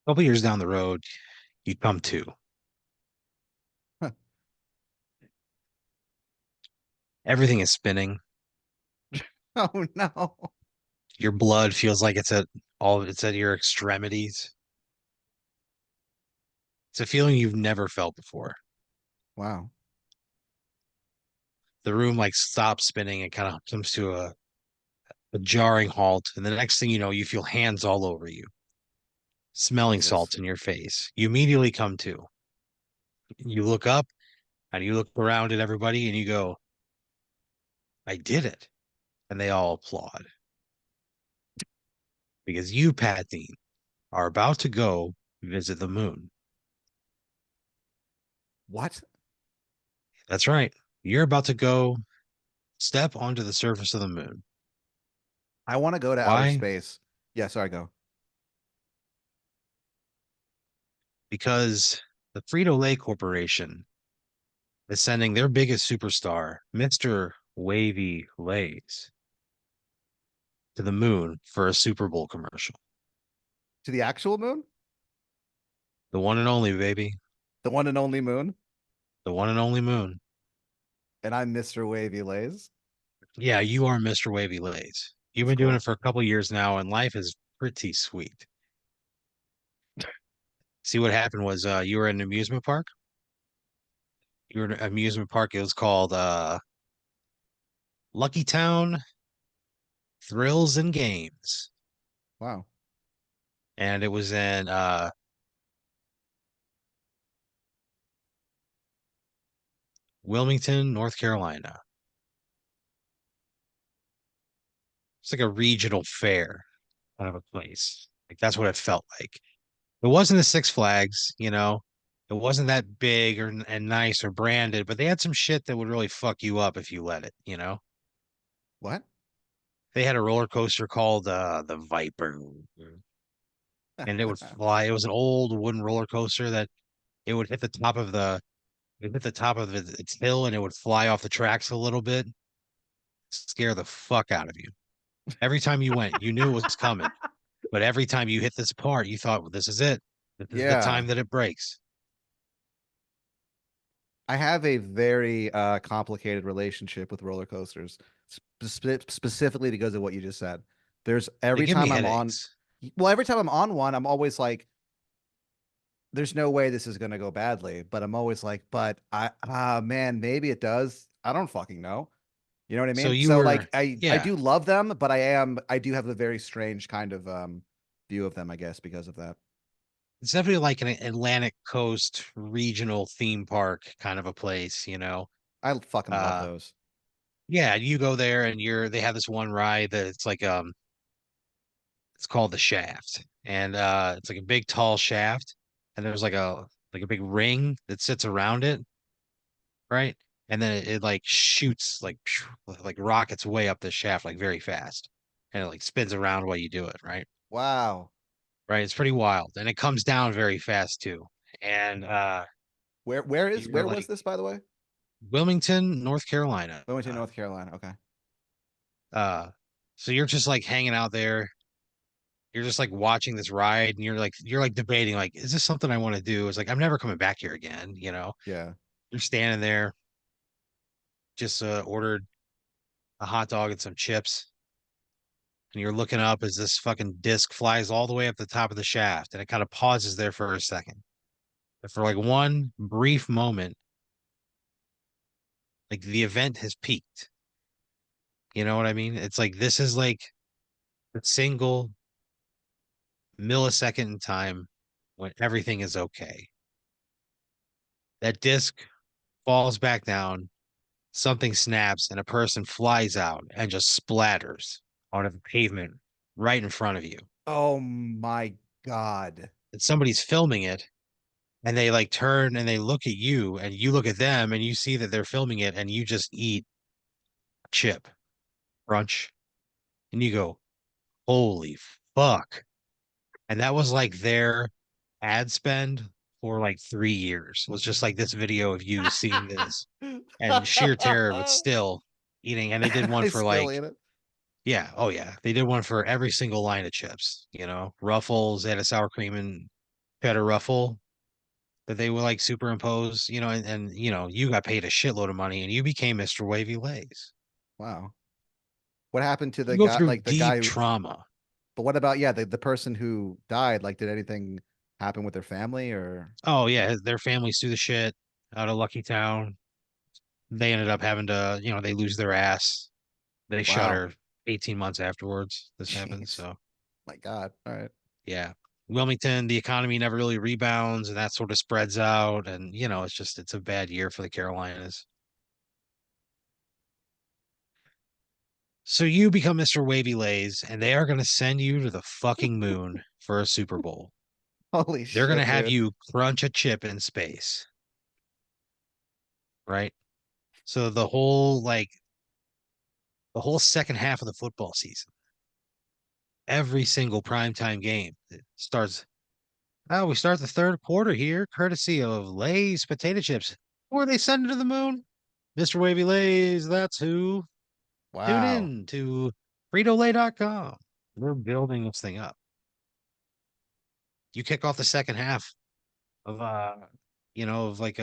A couple years down the road, you come to. Huh. Everything is spinning. Oh no. Your blood feels like it's at your extremities. It's a feeling you've never felt before. Wow. The room like stops spinning and kind of comes to a jarring halt. And the next thing you know, you feel hands all over you, smelling Jesus. salts in your face. You immediately come to. You look up and you look around at everybody and you go, I did it. And they all applaud because you, Patty, are about to go visit the moon. What? That's right. You're about to go step onto the surface of the moon. I want to go to outer Why? space. Yeah, sorry, go. Because the Frito-Lay Corporation is sending their biggest superstar, Mr. Wavy Lays, to the moon for a Super Bowl commercial. To the actual moon? The one and only, baby. The one and only moon? The one and only moon. And I'm Mr. Wavy Lays. Yeah, you are Mr. Wavy Lays. You've That's been doing cool. it for a couple years now, and life is pretty sweet. See, what happened was you were at an amusement park. You were at an amusement park. It was called Lucky Town Thrills and Games. Wow. And it was in Wilmington, North Carolina. It's like a regional fair kind of a place. Like that's what it felt like. It wasn't a Six Flags, you know. It wasn't that big or and nice or branded, but they had some shit that would really fuck you up if you let it, you know. What? They had a roller coaster called the Viper, and it would fly. It was an old wooden roller coaster that it would hit the top of its hill and it would fly off the tracks a little bit, scare the fuck out of you. Every time you went, you knew it was coming. But every time you hit this part, you thought, well, this is it. This is the Yeah. time that it breaks. I have a very complicated relationship with roller coasters, specifically because of what you just said. There's They every give me time I'm on, headaches. well, every time I'm on one, I'm always like, there's no way this is gonna go badly. But I'm always like, but man, maybe it does. I don't fucking know. You know what I So mean? you So like were, I yeah, do love them, but I do have a very strange kind of view of them, I guess, because of that. it's definitely like an Atlantic Coast regional theme park kind of a place, you know. I fucking love Uh, those. yeah, you go there and they have this one ride that it's like it's called the Shaft, and it's like a big tall shaft, and there's like a big ring that sits around it, right? And then it like shoots like rockets way up the shaft like very fast, and it like spins around while you do it, right? Wow. Right, it's pretty wild, and it comes down very fast too. And you're Where was like this, by the way? Wilmington, North Carolina. Wilmington, North Carolina. Okay. Uh, so you're just like hanging out there. You're just like watching this ride, and you're like debating like, is this something I want to do? It's like I'm never coming back here again, you know. Yeah. You're standing there, just ordered a hot dog and some chips, and you're looking up as this fucking disc flies all the way up the top of the shaft, and it kind of pauses there for a second. But for like one brief moment, like the event has peaked. You know what I mean? It's like this is like a single millisecond in time when everything is okay. That disc falls back down, something snaps, and a person flies out and just splatters onto the pavement right in front of you. Oh my God. And somebody's filming it, and they like turn and they look at you, and you look at them, and you see that they're filming it, and you just eat chip crunch, and you go, holy fuck. And that was like their ad spend for like 3 years. It was just like this video of you seeing this and sheer terror, but still eating. And they did one I for still like, eat it. yeah, oh yeah, they did one for every single line of chips. You know, Ruffles, they had a sour cream and cheddar ruffle that they would like superimpose, and you got paid a shitload of money and you became Mr. Wavy Lays. Wow. What happened to the You go guy, through like the guy deep who, trauma. but what about, yeah, the person who died? Like, did anything happen with their family or? Oh yeah, their families sue the shit out of Lucky Town. They ended up having to, they lose their ass. They shut Wow. her 18 months afterwards. This happened. Jeez. So My God. All right. yeah. Wilmington, the economy never really rebounds and that sort of spreads out. And, it's a bad year for the Carolinas. So you become Mr. Wavy Lays, and they are going to send you to the fucking moon for a Super Bowl. Holy They're going to shit, have dude. you crunch a chip in space, right? So the whole second half of the football season, every single primetime game it starts. Oh, we start the third quarter here, courtesy of Lay's potato chips. Who are they sending to the moon? Mr. Wavy Lays, that's who. Tune Wow. in to FritoLay.com. We're building this thing up. You kick off the second half of of like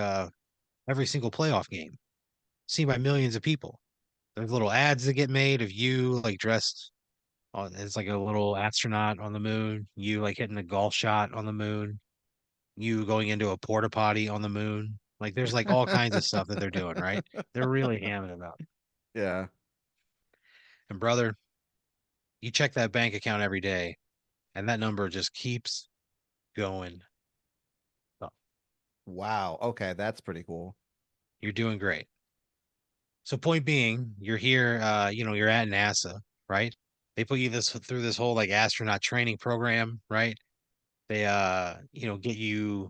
every single playoff game, seen by millions of people. There's little ads that get made of you like dressed on as like a little astronaut on the moon, you like hitting a golf shot on the moon, you going into a porta potty on the moon. Like there's like all kinds of stuff that they're doing, right? They're really hamming it up. Yeah. And brother, you check that bank account every day, and that number just keeps going up. Wow. Okay, that's pretty cool. You're doing great. So point being, you're here, you're at NASA, right? They put you this through this whole like astronaut training program, right? They get you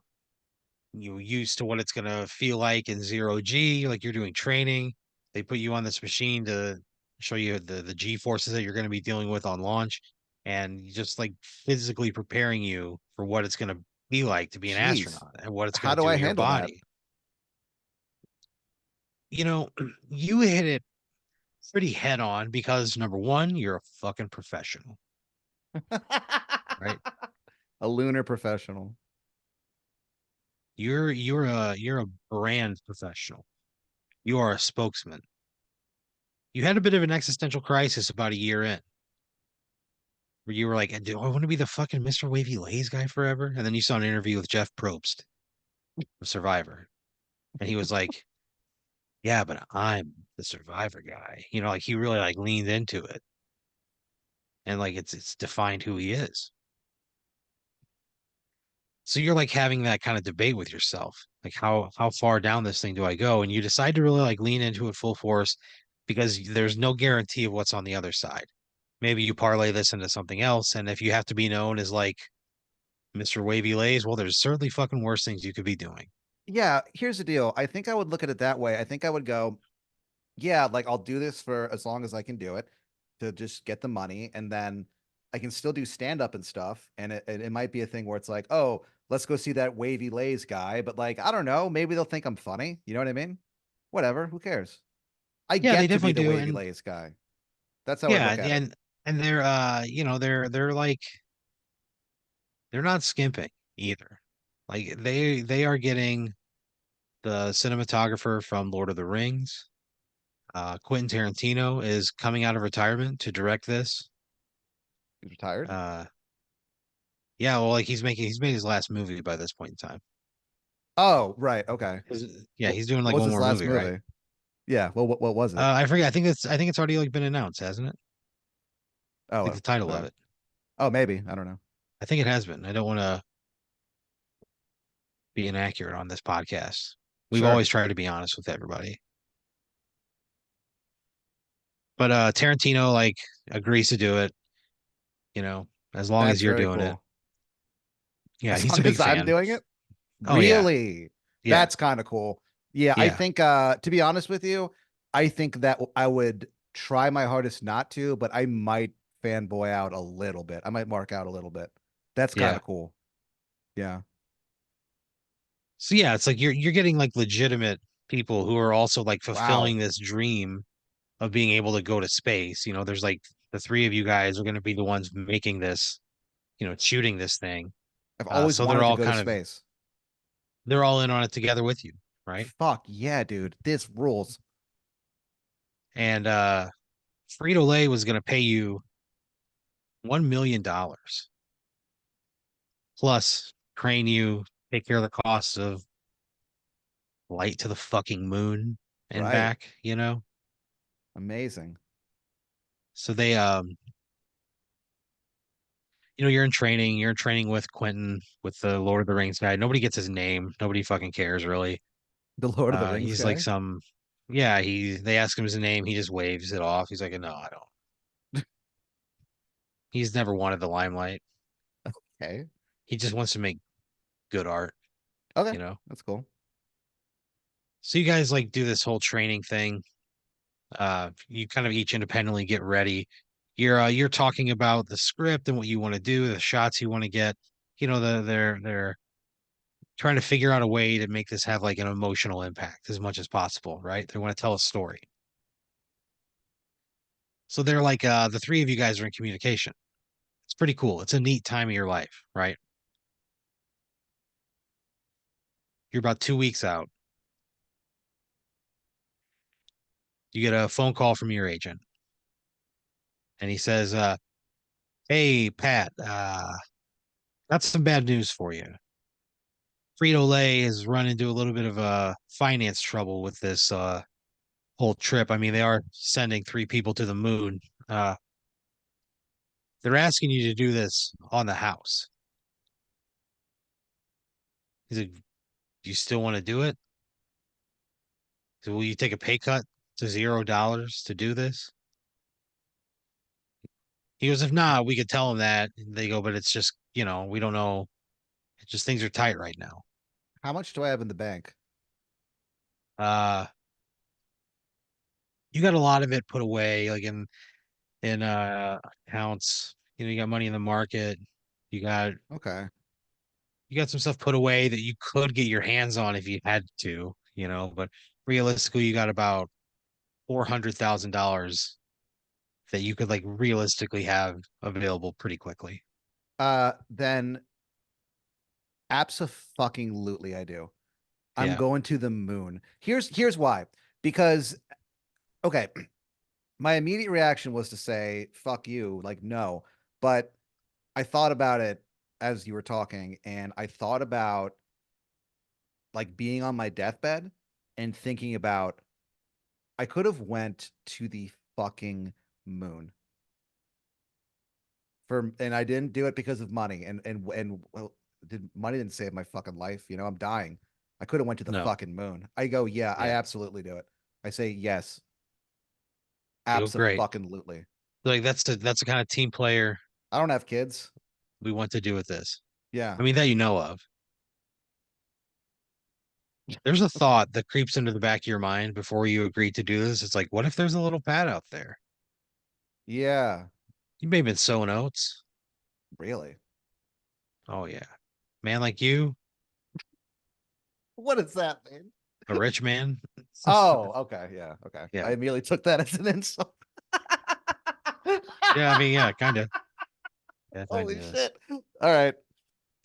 used to what it's gonna feel like in zero G, like you're doing training. They put you on this machine to show you the G forces that you're gonna be dealing with on launch, and just like physically preparing you for what it's gonna be like to be an Jeez. astronaut and what it's How gonna do do I to your handle that? body. You know, you hit it pretty head on because number one, you're a fucking professional, right? A lunar professional. You're a brand professional. You are a spokesman. You had a bit of an existential crisis about a year in, where you were like, "Do I want to be the fucking Mr. Wavy Lays guy forever?" And then you saw an interview with Jeff Probst of Survivor, and he was like, "Yeah, but I'm the Survivor guy." Like he really like leaned into it, and like it's defined who he is. So you're like having that kind of debate with yourself, like how far down this thing do I go? And you decide to really like lean into it full force because there's no guarantee of what's on the other side. Maybe you parlay this into something else, and if you have to be known as like Mr. Wavy Lays, well, there's certainly fucking worse things you could be doing. Yeah, here's the deal. I think I would look at it that way. I think I would go, yeah, like I'll do this for as long as I can do it to just get the money. And then I can still do stand up and stuff. And it might be a thing where it's like, oh, let's go see that Wavy Lays guy. But like, I don't know. Maybe they'll think I'm funny. You know what I mean? Whatever. Who cares? I Yeah, they get to be definitely the do, Wavy and Lays guy. That's how I yeah, look at it. and they're they're like they're not skimping either. Like they are getting the cinematographer from Lord of the Rings. Quentin Tarantino is coming out of retirement to direct this. He's retired. Uh, yeah, well, like he's made his last movie by this point in time. Oh, right. Okay. Yeah, he's doing What like was one his more last movie, right? movie? Yeah. Well, what was it? I forget. I think it's already like been announced, hasn't it? Like Oh, the title of okay. it. Oh, maybe. I don't know. I think it has been. I don't want to be inaccurate on this podcast. We've Sure. always tried to be honest with everybody. But Tarantino like agrees to do it, you know, as long That's as you're very doing it. cool. Yeah, As he's a long big as I'm fan. doing it. Oh yeah. Really? Yeah. That's kind of cool. Yeah, I Yeah. think to be honest with you, I think that I would try my hardest not to, but I might fanboy out a little bit. I might mark out a little bit. That's kind Yeah. of cool. Yeah. So yeah, it's like you're getting like legitimate people who are also like Wow. fulfilling this dream of being able to go to space. There's like the three of you guys are going to be the ones making this, shooting this thing. I've always So they're wanted to all go to kind of space. they're all in on it together with you, right? Fuck yeah, dude. This rules. And Frito-Lay was going to pay you $1 million plus train you, take care of the costs of flight to the fucking moon and Right. back, you know? Amazing. So they you're in training with Quentin, with the Lord of the Rings guy. Nobody gets his name. Nobody fucking cares really. The Lord of the Rings He's like guy. some yeah, they ask him his name, he just waves it off. He's like, no, I don't. He's never wanted the limelight. Okay. He just wants to make good art, Okay. you know? That's cool. So you guys like do this whole training thing. You kind of each independently get ready. You're talking about the script and what you want to do, the shots you want to get. They're trying to figure out a way to make this have like an emotional impact as much as possible, right? They want to tell a story. So they're like the three of you guys are in communication. It's pretty cool. It's a neat time of your life, right? You're about 2 weeks out. You get a phone call from your agent, and he says, "Hey, Pat, got some bad news for you. Frito-Lay has run into a little bit of finance trouble with this whole trip. I mean, they are sending 3 people to the moon. Uh, they're asking you to do this on the house." He's like, "Do you still want to do it? So will you take a pay cut to $0 to do this?" He goes, "If not, we could tell them that." And they go, "But it's just, we don't know. It's just things are tight right now." How much do I have in the bank? Uh, you got a lot of it put away, like in accounts. You got money in the market. You got Okay. you got some stuff put away that you could get your hands on if you had to, but realistically, you got about $400,000 that you could like realistically have available pretty quickly. Then abso-fucking-lutely I do. I'm Yeah. going to the moon. Here's why. Because okay, my immediate reaction was to say fuck you, like no. But I thought about it as you were talking, and I thought about like being on my deathbed and thinking about I could have went to the fucking moon and I didn't do it because of money and well, money didn't save my fucking life. I'm dying. I could have went to the No. fucking moon. I go, yeah, I Yeah. absolutely do it. I say yes, You go great. absolutely. Like that's the kind of team player I don't have kids. we want to do with this. Yeah. I mean, that you know of. There's a thought that creeps into the back of your mind before you agree to do this. It's like, what if there's a little pad out there? Yeah. You may have been sowing oats. Really? Oh yeah. Man like you, What does that mean? a rich man. Oh, okay. Yeah. Okay. I Yeah. immediately took that as an insult. Yeah, I mean, yeah, kind of. Yeah, kind of Holy is. shit. All right.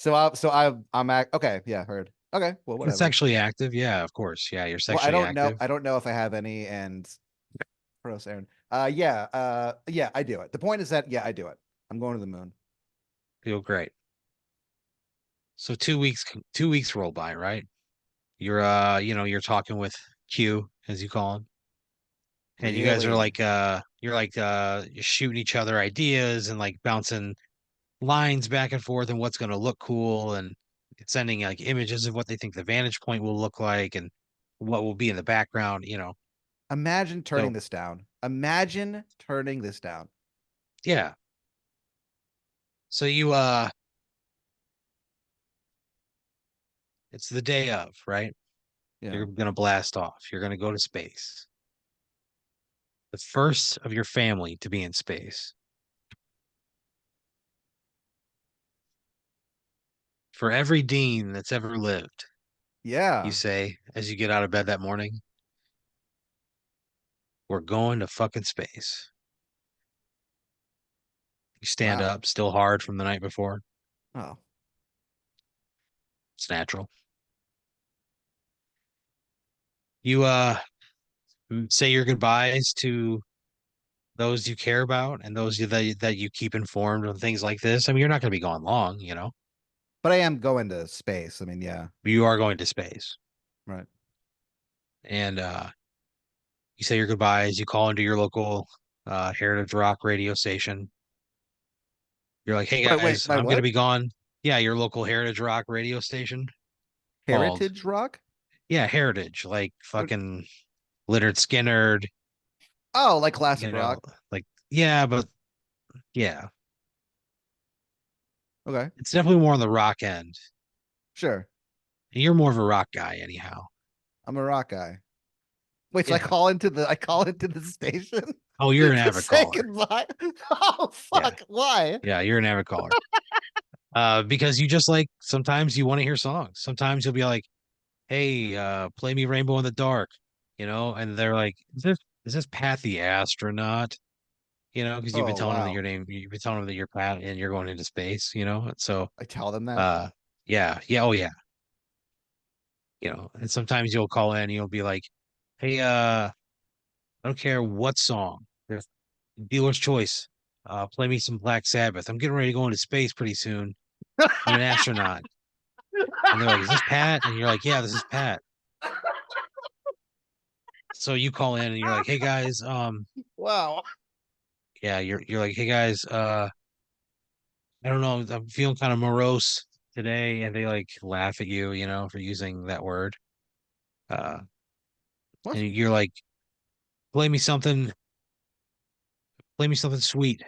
Okay. Yeah. Heard. Okay. Well, It's whatever. sexually active. Yeah, of course. Yeah, you're Well, I sexually don't know. active. I don't know if I have any. And gross, Aaron. Yeah. Yeah. I do it. The point is that yeah, I do it. I'm going to the moon. Feel great. So 2 weeks roll by, right? You're talking with Q, as you call him. And you guys are Really like you're shooting each other ideas and like bouncing lines back and forth and what's going to look cool and sending like images of what they think the vantage point will look like and what will be in the background. imagine turning So this down. Imagine turning this down. yeah. So it's the day of, right? Yeah. You're gonna blast off. You're gonna go to space. The first of your family to be in space. For every dean that's ever lived, you Yeah. say as you get out of bed that morning, we're going to fucking space. You stand Wow. up, still hard from the night before. Oh. It's natural. You say your goodbyes to those you care about and those that you keep informed on things like this. I mean, you're not going to be gone long, you know. But I am going to space. I mean, yeah, You are going to space, right. and you say your goodbyes. You call into your local Heritage Rock radio station. You're like, "Hey Wait, guys, my I'm going to what? be gone." Yeah, your local Heritage Rock radio station called. Heritage Rock? Yeah, Heritage, like What? fucking Leonard Skinner, Oh, like classic you know, rock. like yeah, but yeah, Okay, it's definitely more on the rock end. sure. You're more of a rock guy, anyhow. I'm a rock guy. Wait, so Yeah. I call into the station Oh, you're an to avid say caller. goodbye. Oh Yeah. fuck, why? Yeah, you're an avid caller. Because you just like sometimes you want to hear songs. Sometimes you'll be like, "Hey, play me Rainbow in the Dark," you know, and they're like, "Is this Pat the astronaut?" You know, because you've been Oh telling them that wow. your name, you've been telling them that you're Pat and you're going into space, you know. And so, I tell them that. uh, yeah, yeah, oh yeah, you know. And sometimes you'll call in, and you'll be like, "Hey, I don't care what song, there's dealer's choice. Play me some Black Sabbath. I'm getting ready to go into space pretty soon. I'm an astronaut." And they're like, "Is this Pat?" And you're like, "Yeah, this is Pat." So you call in and you're like, "Hey guys, Wow. yeah, you're like, hey guys, I don't know, I'm feeling kind of morose today," and they like laugh at you, you know, for using that word. Uh, What? and you're like, "Play me something, play me something sweet,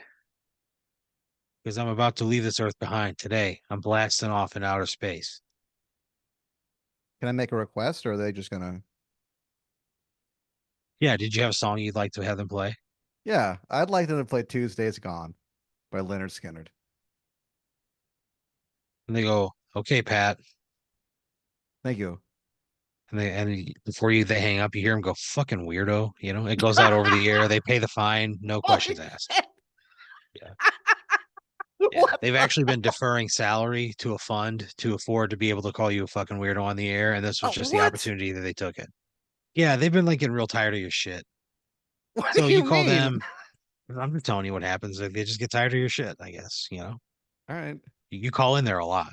because I'm about to leave this earth behind today. I'm blasting off in outer space." Can I make a request or are they just gonna? Yeah, did you have a song you'd like to have them play? Yeah, I'd like them to play Tuesday's Gone by Leonard Skinner. And they go, "Okay, Pat." Thank you. Before they hang up, you hear them go, "Fucking weirdo," you know. It goes out over the air. They pay the fine, no Holy questions asked. shit. Yeah. Yeah, What they've the? actually been deferring salary to a fund to afford to be able to call you a fucking weirdo on the air, and this was just the What? opportunity that they took it. Yeah, they've been like getting real tired of your shit. What So do you you call mean? them. I'm just telling you what happens. Like, they just get tired of your shit, I guess. You know, All right. you call in there a lot.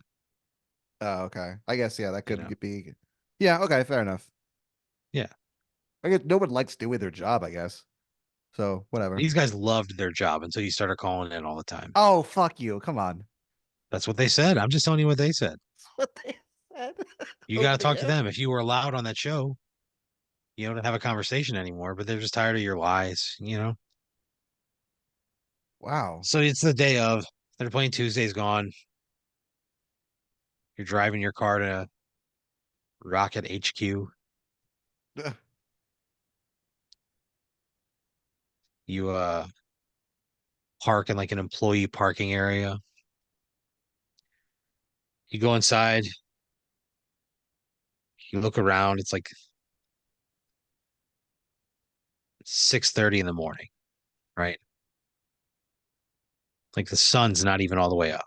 Oh, okay. I guess yeah, that You know, could be. Yeah, okay, fair enough. yeah. I guess no one likes doing their job, I guess. So whatever. These guys loved their job until you started calling in all the time. Oh, fuck you. Come on. That's what they said. I'm just telling you what they said. That's what they said You got over to the talk to air. them. If you were allowed on that show, you don't have a conversation anymore, but they're just tired of your lies, you know? Wow. So it's the day of, they're playing Tuesday's Gone. You're driving your car to Rocket HQ. You park in like an employee parking area. You go inside, you look around, it's like 6:30 in the morning, right? Like the sun's not even all the way up.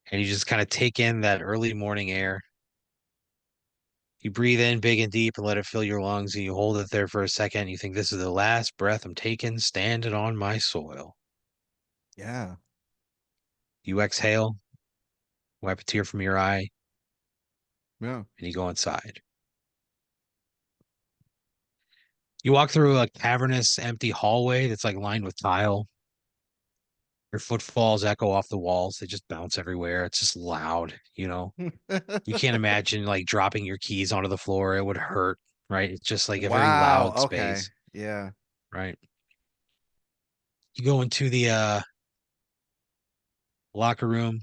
And you just kind of take in that early morning air. You breathe in big and deep and let it fill your lungs, and you hold it there for a second. You think, this is the last breath I'm taking standing on my soil. Yeah. You exhale, wipe a tear from your eye, Yeah. and you go inside. You walk through a cavernous, empty hallway that's like lined with tile. Your footfalls echo off the walls. They just bounce everywhere. It's just loud, you know. You can't imagine like dropping your keys onto the floor. It would hurt, right? It's just like a very Wow. loud Okay. space, Yeah. right? You go into the locker room.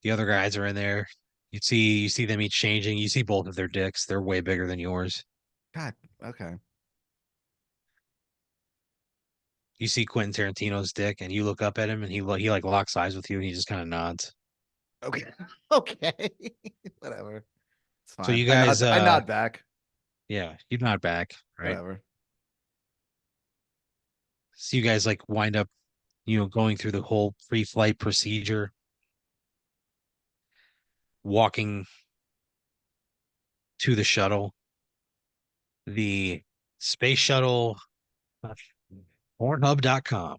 The other guys are in there. You see them each changing. You see both of their dicks. They're way bigger than yours. God. Okay. You see Quentin Tarantino's dick, and you look up at him, and he like locks eyes with you, and he just kind of nods. Okay. Okay. Whatever. It's So fine. you guys, I nod back. yeah, you nod back, right? Whatever. So you guys like wind up, going through the whole pre-flight procedure. walking to the shuttle. The space shuttle, Pornhub.com.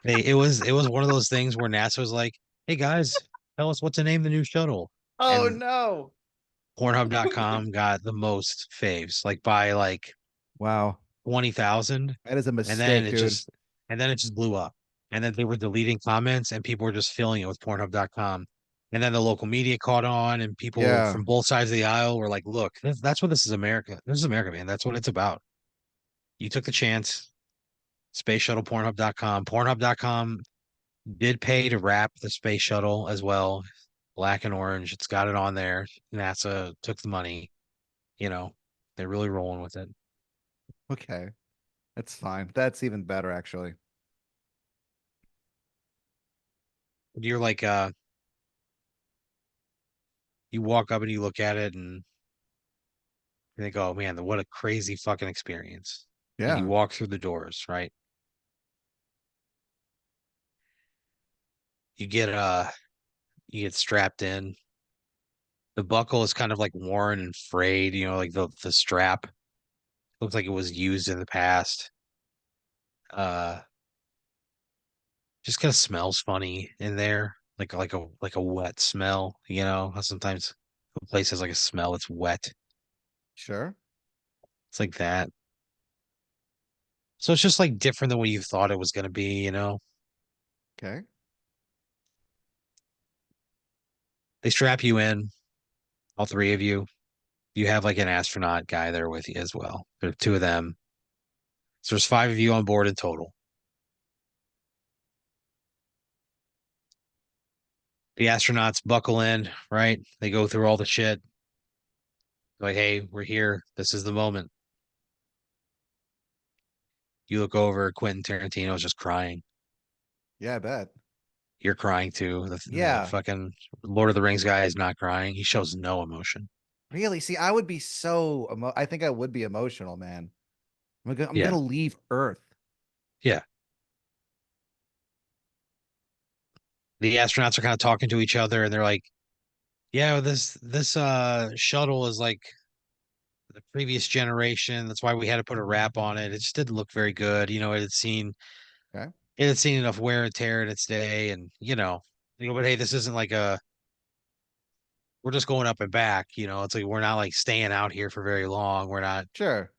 It was one of those things where NASA was like, "Hey guys, tell us what to name the new shuttle." Oh And no. Pornhub.com got the most faves, like by like Wow. 20,000. That is a And then mistake, it dude. just and then it just blew up. And then they were deleting comments and people were just filling it with Pornhub.com. And then the local media caught on and people Yeah. from both sides of the aisle were like, look, that's what this is America. This is America, man. That's what it's about. You took the chance. Space shuttle Pornhub.com. Pornhub.com did pay to wrap the space shuttle as well. Black and orange. It's got it on there. NASA took the money. You know, they're really rolling with it. Okay. That's fine. That's even better, actually. You're like you walk up and you look at it and you think, oh man, what a crazy fucking experience. And you Yeah. walk through the doors, right? You get you get strapped in. The buckle is kind of like worn and frayed, like the strap looks like it was used in the past. Uh just kind of smells funny in there. Like a wet smell, how sometimes a place has like a smell that's wet. Sure. It's like that. So it's just like different than what you thought it was gonna be. Okay. They strap you in, all three of you. You have like an astronaut guy there with you as well. There are two of them. So there's five of you on board in total. The astronauts buckle in, right? They go through all the shit. Like, hey, we're here. This is the moment. You look over, Quentin Tarantino's just crying. Yeah, I bet. You're crying too. The Yeah. fucking Lord of the Rings guy is not crying. He shows no emotion. Really? See, I would be I think I would be emotional, man. I'm Yeah. gonna leave Earth. Yeah. The astronauts are kind of talking to each other and they're like, yeah, this shuttle is like the previous generation. That's why we had to put a wrap on it. It just didn't look very good. Okay. It had seen enough wear and tear in its day, and but hey, this isn't like we're just going up and back. It's like we're not like staying out here for very long. Sure.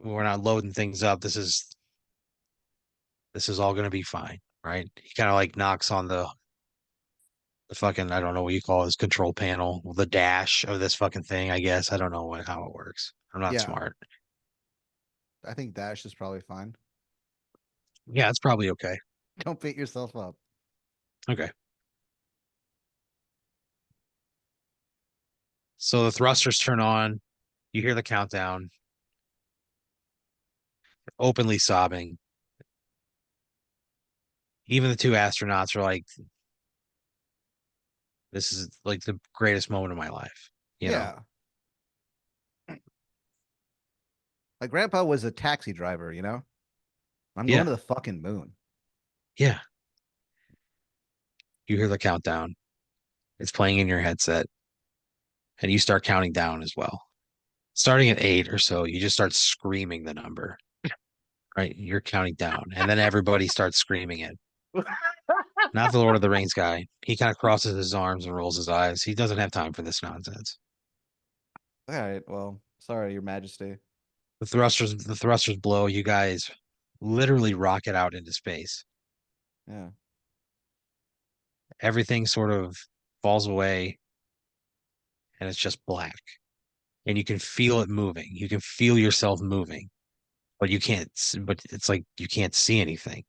We're not loading things up. This is all gonna be fine, right? He kind of like knocks on the fucking, I don't know what you call his control panel, the dash of this fucking thing. I guess I don't know how it works. I'm not Yeah. smart. I think Dash is probably fine. Yeah, it's probably okay. Don't beat yourself up. Okay. So the thrusters turn on. You hear the countdown, openly sobbing. Even the two astronauts are like, this is like the greatest moment of my life, you know? Yeah. My grandpa was a taxi driver, you know? I'm going Yeah, to the fucking moon. yeah. You hear the countdown. It's playing in your headset, and you start counting down as well. Starting at 8 or so, you just start screaming the number, right? You're counting down, and then everybody starts screaming it. Not the Lord of the Rings guy. He kind of crosses his arms and rolls his eyes. He doesn't have time for this nonsense. All right. Well, sorry, Your Majesty. The thrusters blow. You guys literally rocket out into space. Yeah. Everything sort of falls away, and it's just black. And you can feel it moving. You can feel yourself moving, but but it's like you can't see anything.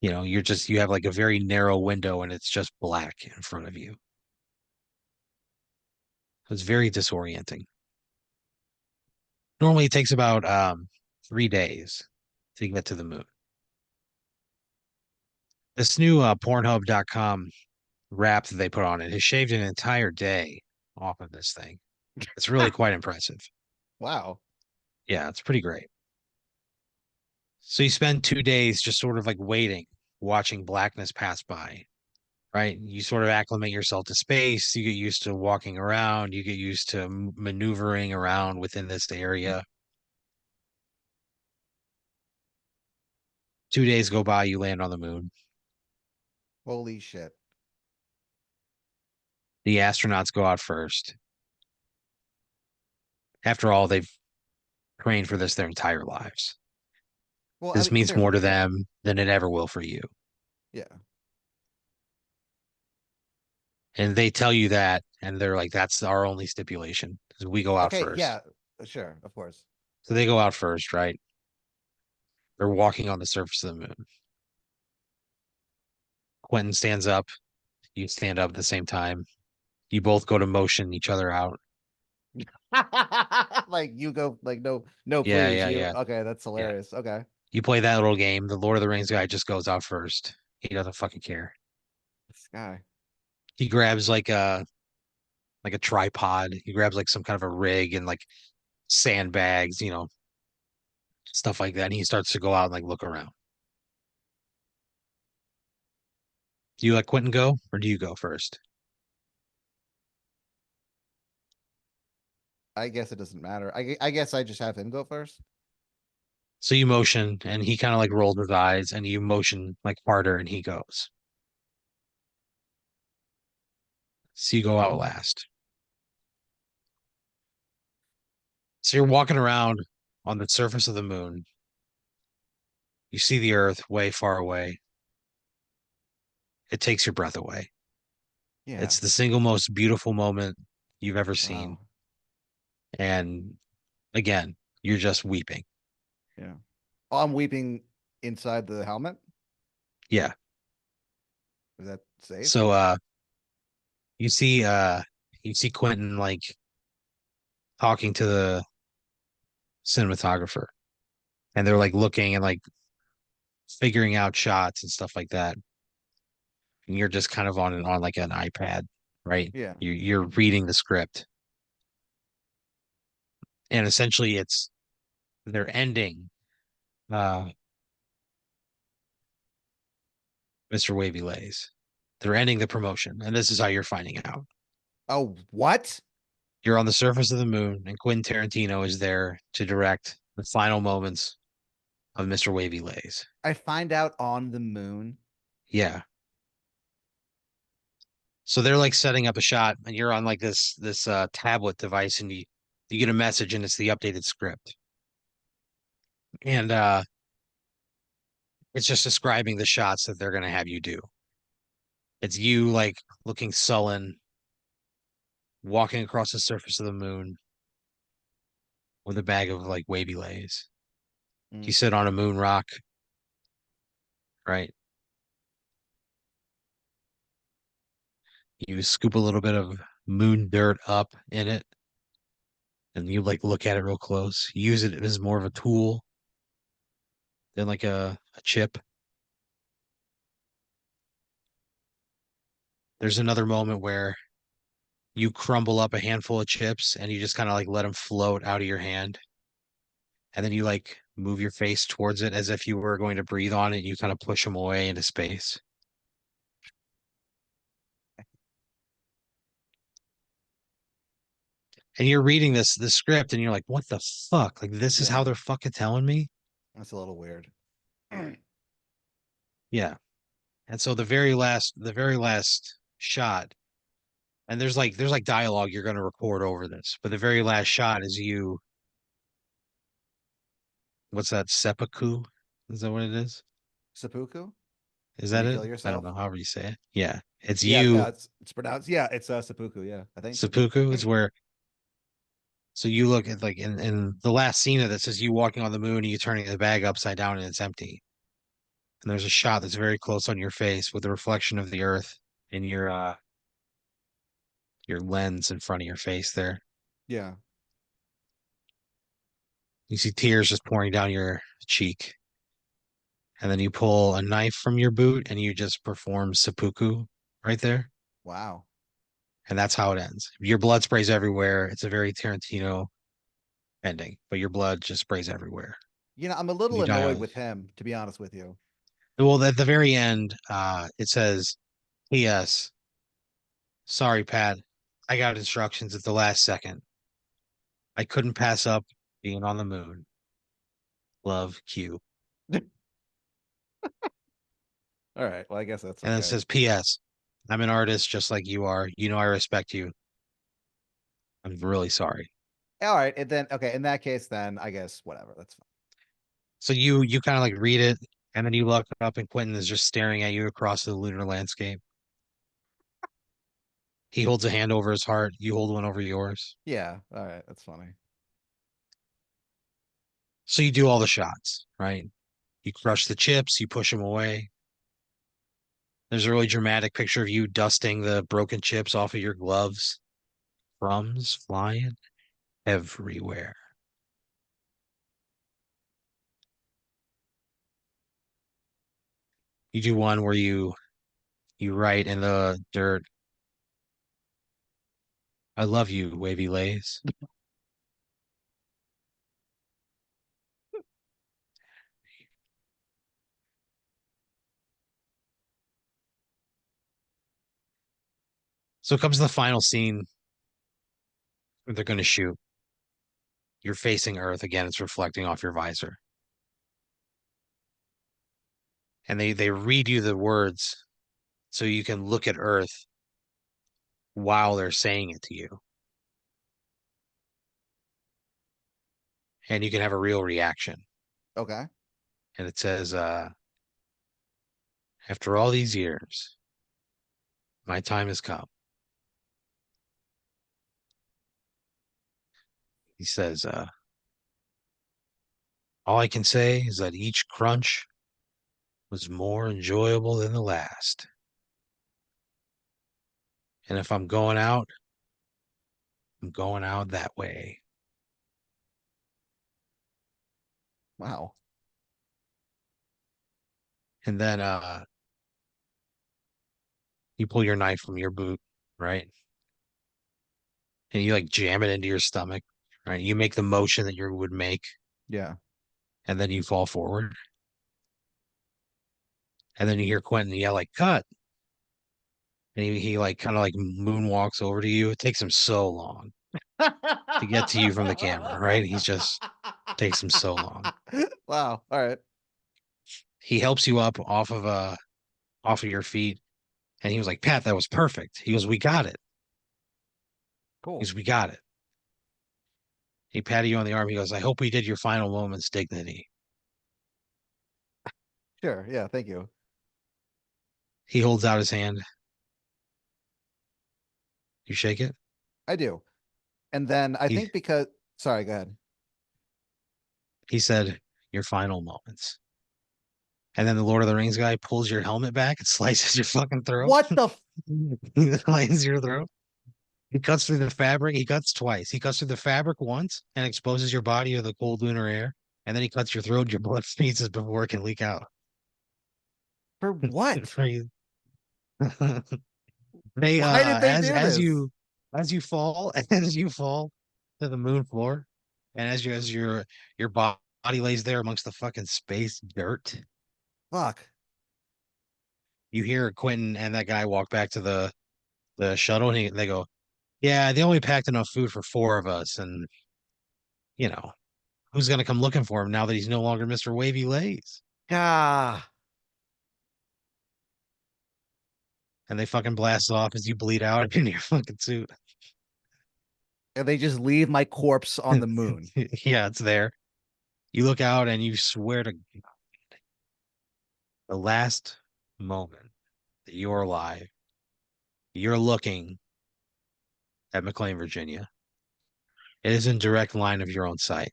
You have like a very narrow window and it's just black in front of you. It's very disorienting. Normally it takes about 3 days to get to the moon. This new Pornhub.com wrap that they put on it has shaved an entire day off of this thing. It's really quite impressive. Wow. Yeah, it's pretty great. So you spend 2 days just sort of like waiting, watching blackness pass by. right? You sort of acclimate yourself to space. You get used to walking around. You get used to maneuvering around within this area. 2 days go by, you land on the moon. Holy shit. The astronauts go out first. After all, they've trained for this their entire lives. Well, I This mean, means more seriously, to yeah, them than it ever will for you. yeah. And they tell you that, and they're like, that's our only stipulation, is we go out Okay, first. yeah, sure, of course. So they go out first, right? They're walking on the surface of the moon. Quentin stands up. You stand up at the same time. You both go to motion each other out. Like you go, like no, no, Yeah, please, yeah, you. yeah, Okay, that's yeah. hilarious. Okay, You play that little game. The Lord of the Rings guy just goes out first. He doesn't fucking care. this guy. He grabs like a tripod. He grabs like some kind of a rig and like sandbags, stuff like that. And he starts to go out and like look around. Do you let Quentin go or do you go first? I guess it doesn't matter. I guess I just have him go first. So you motion and he kind of like rolls his eyes and you motion like harder and he goes. So you go out last. So you're walking around on the surface of the moon. You see the earth way far away. It takes your breath away. Yeah. It's the single most beautiful moment you've ever Wow. seen. And again, you're just weeping. Yeah. Oh, I'm weeping inside the helmet. Yeah. Is that safe? So you see you see Quentin like talking to the cinematographer and they're like looking and like figuring out shots and stuff like that. And you're just kind of on like an iPad, right? Yeah. You're reading the script. And essentially they're ending uh Mr. Wavy Lays. They're ending the promotion, and this is how you're finding out. Oh, what? You're on the surface of the moon, and Quentin Tarantino is there to direct the final moments of Mr. Wavy Lays. I find out on the moon. Yeah. So they're like setting up a shot, and you're on like this tablet device, and you get a message, and it's the updated script, and it's just describing the shots that they're gonna have you do. It's you like looking sullen, walking across the surface of the moon with a bag of like wavy lays. You Mm. sit on a moon rock, right? You scoop a little bit of moon dirt up in it and you like look at it real close. Use it as more of a tool than like a chip. There's another moment where you crumble up a handful of chips and you just kind of like let them float out of your hand. And then you like move your face towards it as if you were going to breathe on it. You kind of push them away into space. And you're reading this script and you're like, what the fuck? Like this is how Yeah. they're fucking telling me? That's a little weird. Yeah. And so the very last shot, and there's like dialogue you're gonna record over this, but the very last shot is you, what's that, seppuku? Is that what it is? Seppuku? Is When that you it? kill I don't yourself? know, however you say it. Yeah. It's Yeah, you, it's pronounced. Yeah, it's seppuku. Yeah, I think. seppuku is where so you look at like in the last scene of this is you walking on the moon and you turning the bag upside down and it's empty. And there's a shot that's very close on your face with the reflection of the earth in your lens in front of your face there. Yeah. You see tears just pouring down your cheek. And then you pull a knife from your boot and you just perform seppuku right there. Wow. And that's how it ends. Your blood sprays everywhere. It's a very Tarantino ending, but your blood just sprays everywhere. I'm a And little you die annoyed on. with him, to be honest with you. Well, at the very end, it says P.S. Sorry, Pat. I got instructions at the last second. I couldn't pass up being on the moon. Love, Q. All right. Well, I guess that's And then it okay. says, P.S. I'm an artist just like you are. You know I respect you. I'm really sorry. All right. And then, okay, in that case, then I guess whatever. That's fine. So you kind of like read it, and then you look up, and Quentin is just staring at you across the lunar landscape. He holds a hand over his heart. You hold one over yours. Yeah. All right. That's funny. So you do all the shots, right? You crush the chips, you push them away. There's a really dramatic picture of you dusting the broken chips off of your gloves. Crumbs flying everywhere. You do one where you write in the dirt, I love you, Wavy Lays. So comes the final scene where they're gonna shoot. You're facing Earth again, it's reflecting off your visor. And they read you the words so you can look at Earth while they're saying it to you. And you can have a real reaction. Okay. And it says, after all these years, my time has come. He says, all I can say is that each crunch was more enjoyable than the last. And if I'm going out, I'm going out that way. Wow. And then you pull your knife from your boot, right? And you like jam it into your stomach, right? You make the motion that you would make, Yeah. and then you fall forward. And then you hear Quentin yell like cut. And he like kind of like moonwalks over to you. It takes him so long to get to you from the camera, right? He's just takes him so long. Wow. All right. He helps you up off of your feet. And he was like, Pat, that was perfect. He goes, we got it. He Cool. goes, we got it. He patted you on the arm. He goes, I hope we did your final moments dignity. Sure. Yeah. Thank you. He holds out his hand. You shake it. I do. And then I He think because, sorry, go ahead. he said, your final moments. And then the Lord of the Rings guy pulls your helmet back and slices your fucking throat. What the He slices your throat. He cuts through the fabric. He cuts twice. He cuts through the fabric once and exposes your body to the cold lunar air. And then he cuts your throat. Your blood freezes before it can leak out. for what? For you. They Why did they do as this? you fall as you fall to the moon floor, and as your body lays there amongst the fucking space dirt, Fuck. you hear Quentin and that guy walk back to the shuttle, and they go, "Yeah, they only packed enough food for four of us, and you know who's gonna come looking for him now that he's no longer Mr. Wavy Lays?" Ah. And they fucking blast off as you bleed out in your fucking suit. And they just leave my corpse on the moon. Yeah, it's there. You look out and you swear to the last moment that you're alive, you're looking at McLean, Virginia. It is in direct line of your own sight.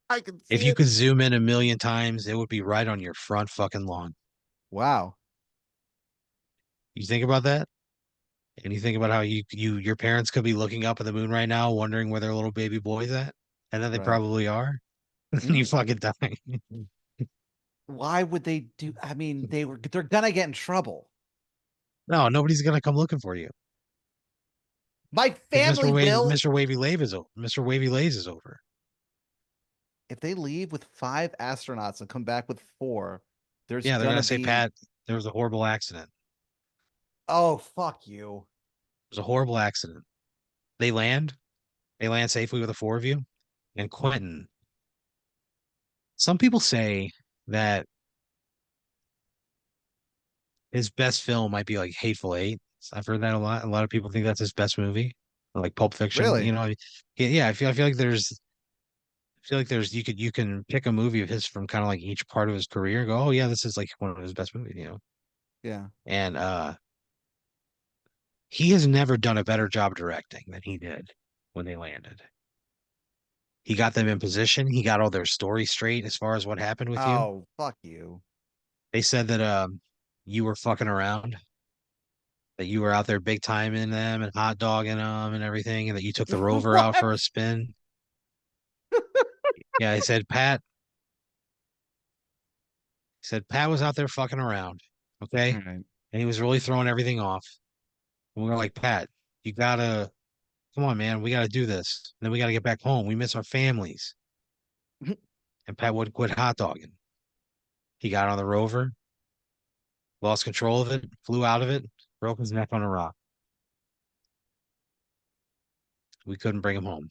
I can If see you it. could zoom in a million times, it would be right on your front fucking lawn. Wow. You think about that? And you think about how your parents could be looking up at the moon right now, wondering where their little baby boy's at, and then they Right. probably are. And you Mm. fucking die. Why would they do? I mean, they're gonna get in trouble. No, nobody's gonna come looking for you My because family will. Mr. Wavy Lays is over. If they leave with five astronauts and come back with four, there's Yeah, they're gonna gonna say, be Pat, there was a horrible accident. Oh, fuck you. It was a horrible accident. They land, they land safely with the four of you, and Quentin. Some people say that his best film might be like Hateful Eight. I've heard that a lot. A lot of people think that's his best movie, or like Pulp Fiction. Really? Yeah. I feel like there's you can pick a movie of his from kind of like each part of his career and go, oh yeah, this is like one of his best movies, you know. Yeah. And he has never done a better job directing than he did when they landed. He got them in position. He got all their story straight as far as what happened with you. Oh, fuck you. They said that you were fucking around, that you were out there big time in them and hot dogging them and everything, and that you took the rover out What? for a spin. Yeah, I said Pat. He said Pat was out there fucking around, All okay, right. and he was really throwing everything off. And we were like, Pat, you gotta come on, man, we gotta do this. And then we gotta get back home. We miss our families. And Pat would quit hot dogging. He got on the rover, lost control of it, flew out of it, broke his neck on a rock. We couldn't bring him home.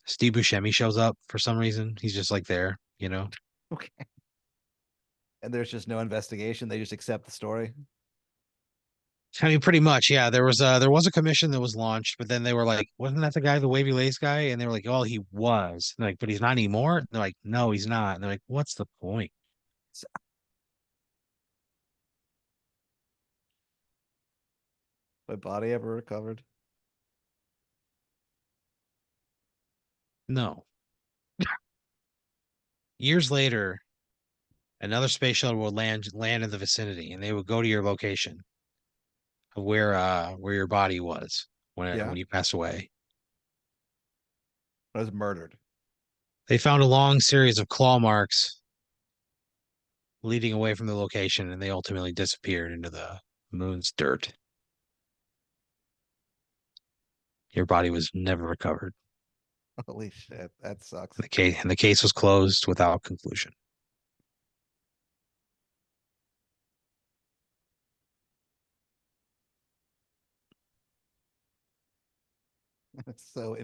Steve Buscemi shows up for some reason. He's just like there, you know. Okay. And there's just no investigation. They just accept the story. I mean, pretty much, yeah. There was a commission that was launched, but then they were like, "Wasn't that the guy, the Wavy Lace guy?" And they were like, "Oh, he was." And they're like, "But he's not anymore." And they're like, "No, he's not." And they're like, "What's the point?" So, my body ever recovered? No. Years later, another space shuttle would land in the vicinity, and they would go to your location of where your body was Yeah. when you pass away. I was murdered. They found a long series of claw marks leading away from the location, and they ultimately disappeared into the moon's dirt. Your body was never recovered. Holy shit. That sucks. The case was closed without conclusion. It's so